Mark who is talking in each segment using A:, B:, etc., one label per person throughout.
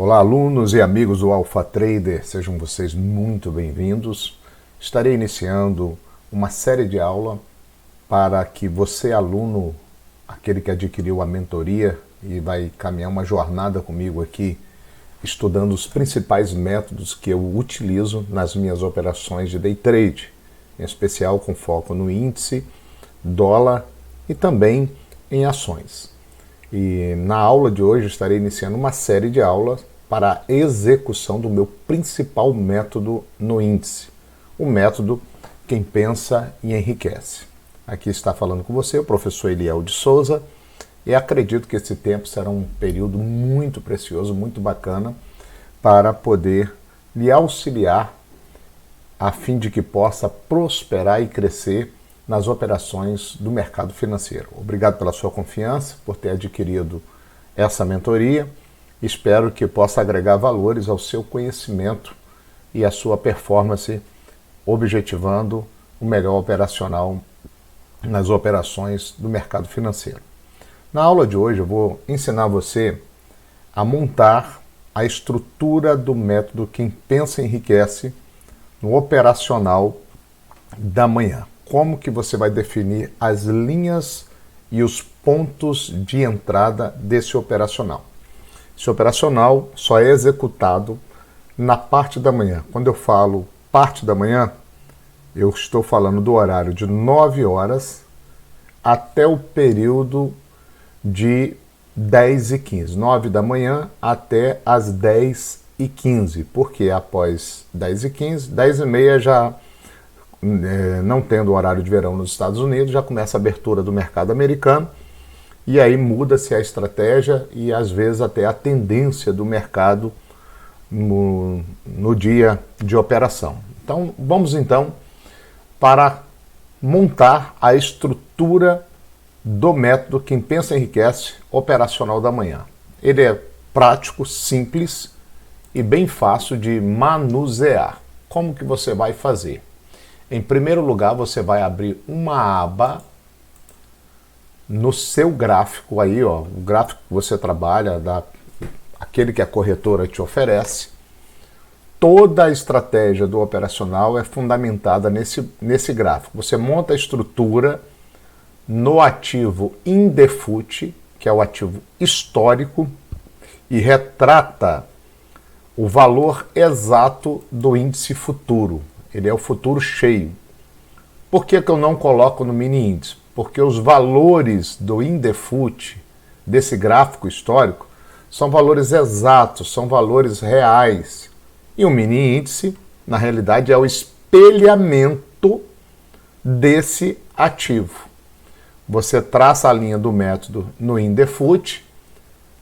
A: Olá, alunos e amigos do Alpha Trader, sejam vocês muito bem-vindos. Estarei iniciando uma série de aula para que você, aluno, aquele que adquiriu a mentoria e vai caminhar uma jornada comigo aqui, estudando os principais métodos que eu utilizo nas minhas operações de day trade, em especial com foco no índice, dólar e também em ações. E na aula de hoje estarei iniciando uma série de aulas para a execução do meu principal método no índice, o método Quem Pensa e Enriquece. Aqui está falando com você o professor Eliel de Souza e acredito que esse tempo será um período muito precioso, muito bacana para poder lhe auxiliar a fim de que possa prosperar e crescer nas operações do mercado financeiro. Obrigado pela sua confiança, por ter adquirido essa mentoria. Espero que possa agregar valores ao seu conhecimento e à sua performance, objetivando o melhor operacional nas operações do mercado financeiro. Na aula de hoje eu vou ensinar você a montar a estrutura do método Quem Pensa Enriquece no operacional da manhã. Como que você vai definir as linhas e os pontos de entrada desse operacional. Esse operacional só é executado na parte da manhã. Quando eu falo parte da manhã, eu estou falando do horário de 9 horas até o período de 10h15. 9 da manhã até as 10h15, porque após 10h15, 10h30 já... não tendo horário de verão nos Estados Unidos, já começa a abertura do mercado americano e aí muda-se a estratégia e às vezes até a tendência do mercado no dia de operação. Então vamos então para montar a estrutura do método Quem Pensa Enriquece operacional da manhã. Ele é prático, simples e bem fácil de manusear. Como que você vai fazer? Em primeiro lugar, você vai abrir uma aba no seu gráfico aí, ó, o gráfico que você trabalha, aquele que a corretora te oferece. Toda a estratégia do operacional é fundamentada nesse gráfico. Você monta a estrutura no ativo Indefut, que é o ativo histórico, e retrata o valor exato do índice futuro. Ele é o futuro cheio. Por que eu não coloco no mini índice? Porque os valores do Indefut, desse gráfico histórico, são valores exatos, são valores reais. E o mini índice, na realidade, é o espelhamento desse ativo. Você traça a linha do método no Indefut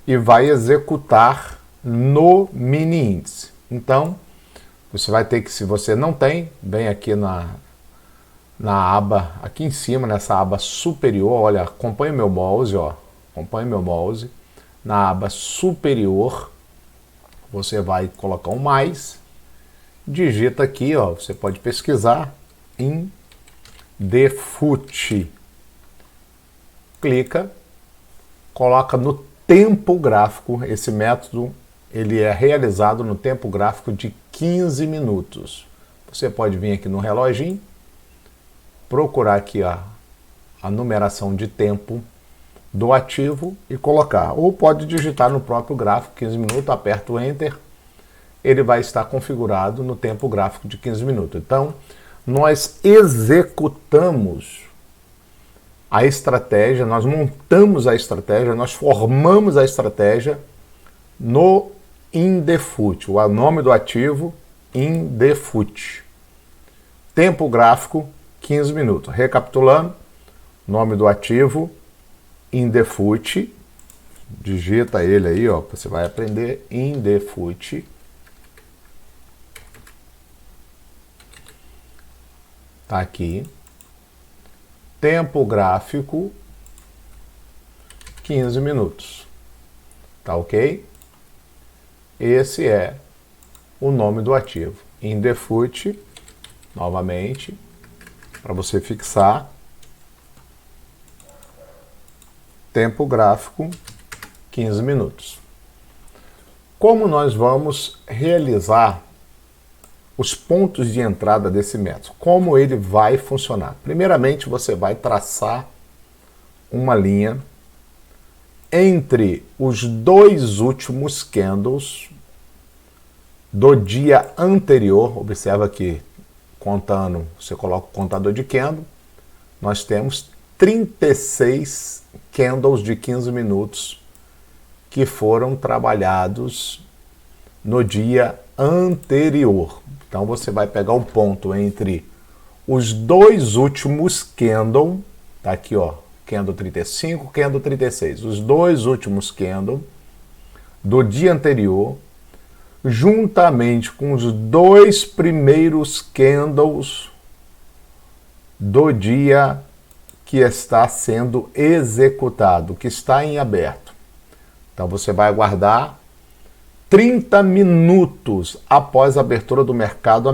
A: e vai executar no mini índice. Então, você vai ter que, se você não tem, vem aqui na aba, aqui em cima, nessa aba superior, olha, acompanhe meu mouse, ó, acompanhe meu mouse, na aba superior, você vai colocar um mais, digita aqui, ó, você pode pesquisar em Indefut, clica, coloca no tempo gráfico, esse método, ele é realizado no tempo gráfico de 15 minutos. Você pode vir aqui no reloginho, procurar aqui a numeração de tempo do ativo e colocar. Ou pode digitar no próprio gráfico 15 minutos, aperta o Enter, ele vai estar configurado no tempo gráfico de 15 minutos. Então, nós executamos a estratégia, nós montamos a estratégia, nós formamos a estratégia no Indefut, o nome do ativo Indefut. Tempo gráfico 15 minutos. Recapitulando, nome do ativo Indefut, digita ele aí, ó, você vai aprender Indefut. Tá aqui. Tempo gráfico 15 minutos. Tá ok? Esse é o nome do ativo. Indefut, novamente, para você fixar. Tempo gráfico, 15 minutos. Como nós vamos realizar os pontos de entrada desse método? Como ele vai funcionar? Primeiramente, você vai traçar uma linha entre os dois últimos candles do dia anterior. Observa que, contando, você coloca o contador de candle, nós temos 36 candles de 15 minutos que foram trabalhados no dia anterior. Então você vai pegar o ponto entre os dois últimos candles, tá aqui ó, candle 35, candle 36, os dois últimos candles do dia anterior, juntamente com os dois primeiros candles do dia que está sendo executado, que está em aberto. Então você vai aguardar 30 minutos após a abertura do mercado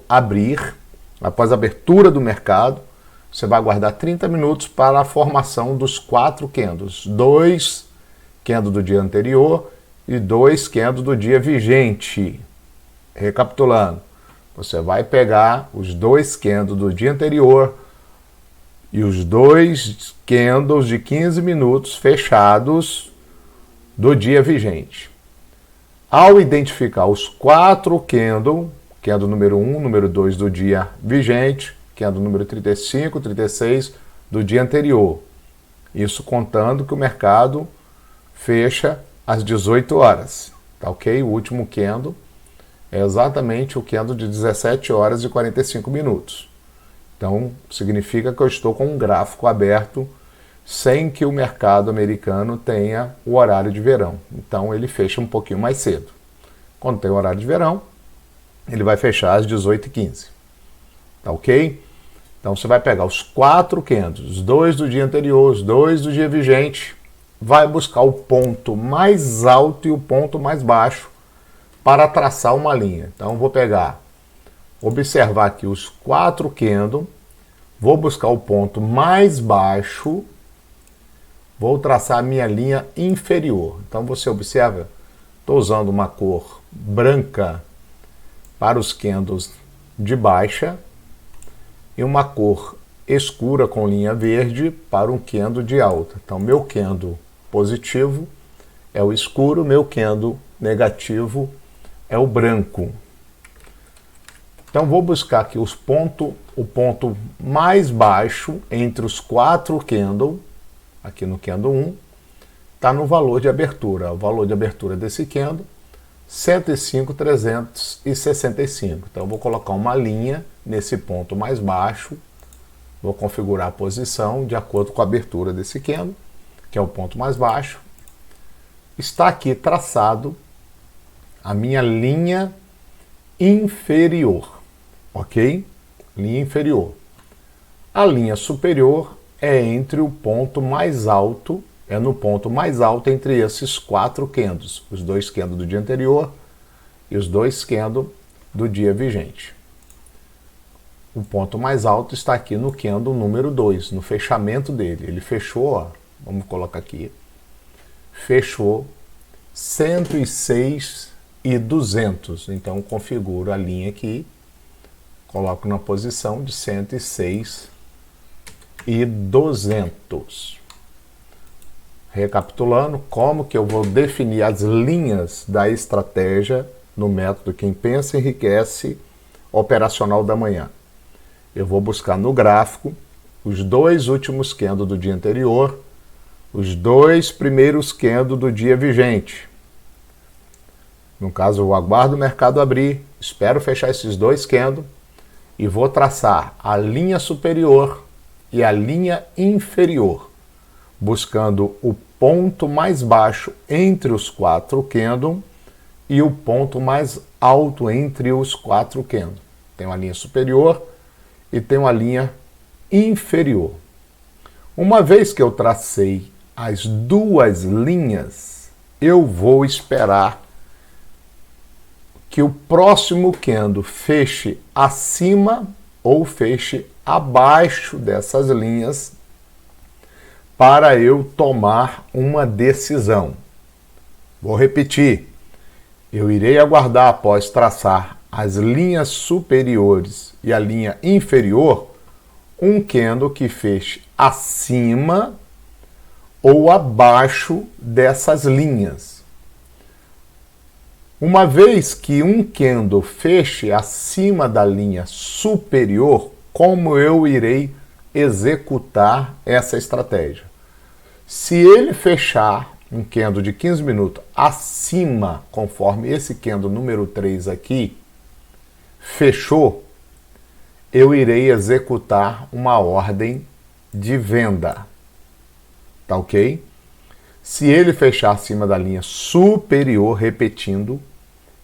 A: abrir, após a abertura do mercado, você vai aguardar 30 minutos para a formação dos 4 candles, 2 candles do dia anterior e 2 candles do dia vigente. Recapitulando, você vai pegar os 2 candles do dia anterior e os 2 candles de 15 minutos fechados do dia vigente. Ao identificar os 4 candles, candle número 1, número 2 do dia vigente, candle número 35, 36 do dia anterior. Isso contando que o mercado fecha às 18 horas. Tá ok? O último candle é exatamente o candle de 17 horas e 45 minutos. Então, significa que eu estou com um gráfico aberto sem que o mercado americano tenha o horário de verão. Então, ele fecha um pouquinho mais cedo. Quando tem o horário de verão, ele vai fechar às 18h15. Tá ok? Então, você vai pegar os 4 candles, os 2 do dia anterior, os 2 do dia vigente, vai buscar o ponto mais alto e o ponto mais baixo para traçar uma linha. Então, eu vou pegar, observar aqui os 4 candles, vou buscar o ponto mais baixo, vou traçar a minha linha inferior. Então você observa, estou usando uma cor branca para os candles de baixa e uma cor escura com linha verde para um candle de alta. Então meu candle positivo é o escuro, meu candle negativo é o branco. Então vou buscar aqui o ponto mais baixo entre os 4 candles. Aqui no candle 1, está no valor de abertura. O valor de abertura desse candle, 105,365. Então, eu vou colocar uma linha nesse ponto mais baixo. Vou configurar a posição de acordo com a abertura desse candle, que é o ponto mais baixo. Está aqui traçado a minha linha inferior. Ok? Linha inferior. A linha superior é entre o ponto mais alto, é no ponto mais alto entre esses 4 candles, os 2 candles do dia anterior e os 2 candles do dia vigente. O ponto mais alto está aqui no candle número 2, no fechamento dele. Ele fechou, ó, vamos colocar aqui, fechou 106,200. Então configuro a linha aqui, coloco na posição de 106,200. Recapitulando, como que eu vou definir as linhas da estratégia no método Quem Pensa Enriquece operacional da manhã? Eu vou buscar no gráfico os 2 últimos candles do dia anterior, os 2 primeiros candles do dia vigente. No caso, eu aguardo o mercado abrir, espero fechar esses 2 candles e vou traçar a linha superior e a linha inferior, buscando o ponto mais baixo entre os 4 candles e o ponto mais alto entre os 4 candles. Tem uma linha superior e tem uma linha inferior. Uma vez que eu tracei as 2 linhas, eu vou esperar que o próximo candle feche acima ou feche abaixo dessas linhas para eu tomar uma decisão. Vou repetir. Eu irei aguardar após traçar as linhas superiores e a linha inferior um candle que feche acima ou abaixo dessas linhas. Uma vez que um candle feche acima da linha superior, como eu irei executar essa estratégia? Se ele fechar um candle de 15 minutos acima, conforme esse candle número 3 aqui, fechou, eu irei executar uma ordem de venda. Tá ok? Se ele fechar acima da linha superior, repetindo,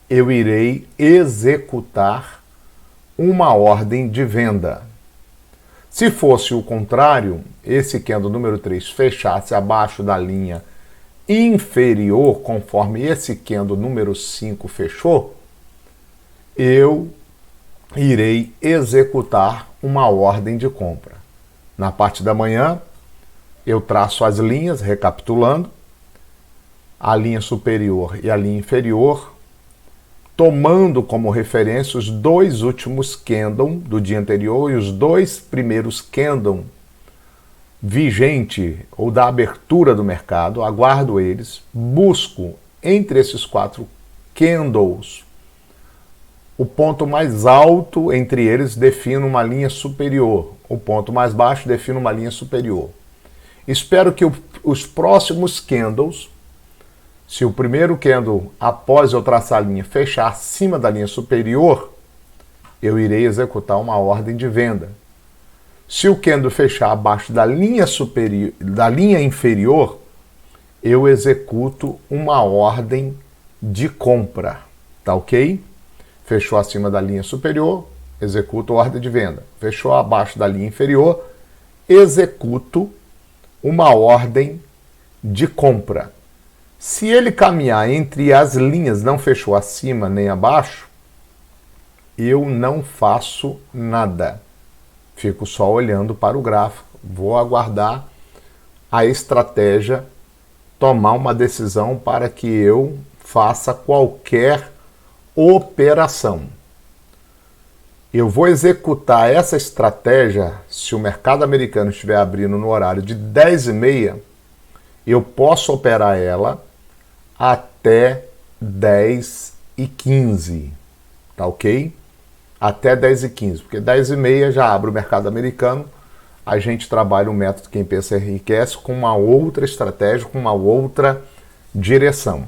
A: eu irei executar uma ordem de venda. Se fosse o contrário, esse candle número 3 fechasse abaixo da linha inferior, conforme esse candle número 5 fechou, eu irei executar uma ordem de compra. Na parte da manhã, eu traço as linhas, recapitulando, a linha superior e a linha inferior, tomando como referência os dois últimos candles do dia anterior e os dois primeiros candles vigente ou da abertura do mercado, aguardo eles, busco entre esses 4 candles o ponto mais alto entre eles, defino uma linha superior, o ponto mais baixo defino uma linha superior. Espero que os próximos candles, se o primeiro candle, após eu traçar a linha, fechar acima da linha superior, eu irei executar uma ordem de venda. Se o candle fechar abaixo da linha superior, da linha inferior, eu executo uma ordem de compra. Tá ok? Fechou acima da linha superior, executo ordem de venda. Fechou abaixo da linha inferior, executo uma ordem de compra. Se ele caminhar entre as linhas, não fechou acima nem abaixo, eu não faço nada. Fico só olhando para o gráfico, vou aguardar a estratégia tomar uma decisão para que eu faça qualquer operação. Eu vou executar essa estratégia se o mercado americano estiver abrindo no horário de 10h30, eu posso operar ela até 10h15, tá ok? Até 10h15, porque 10h30 já abre o mercado americano, a gente trabalha o método Quem Pensa Enriquece com uma outra estratégia, com uma outra direção.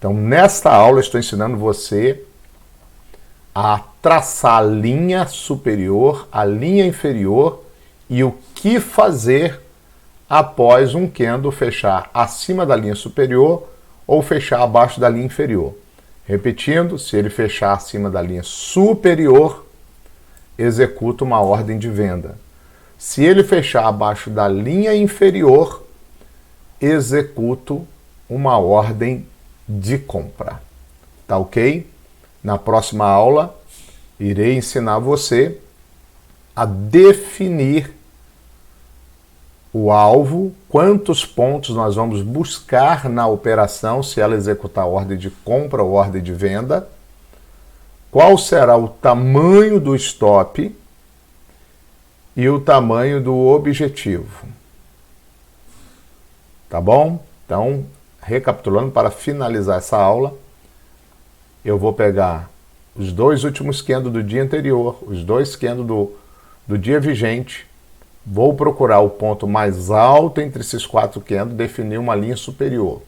A: Então, nesta aula, eu estou ensinando você a traçar a linha superior, a linha inferior e o que fazer após um candle fechar acima da linha superior ou fechar abaixo da linha inferior. Repetindo, se ele fechar acima da linha superior, executa uma ordem de venda. Se ele fechar abaixo da linha inferior, executo uma ordem de compra. Tá ok? Na próxima aula, irei ensinar você a definir o alvo, quantos pontos nós vamos buscar na operação, se ela executar ordem de compra ou ordem de venda, qual será o tamanho do stop e o tamanho do objetivo. Tá bom? Então, recapitulando, para finalizar essa aula, eu vou pegar os dois últimos candles do dia anterior, os dois candles do dia vigente, vou procurar o ponto mais alto entre esses 4 candles, definir uma linha superior.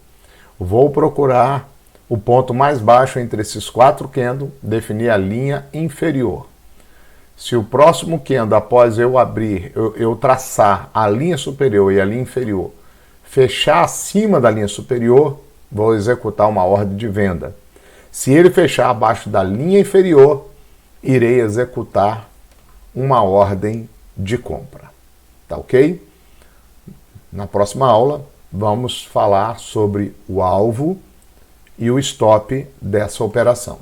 A: Vou procurar o ponto mais baixo entre esses 4 candles, definir a linha inferior. Se o próximo candle, após eu abrir, eu traçar a linha superior e a linha inferior, fechar acima da linha superior, vou executar uma ordem de venda. Se ele fechar abaixo da linha inferior, irei executar uma ordem de compra. Tá ok? Na próxima aula, vamos falar sobre o alvo e o stop dessa operação.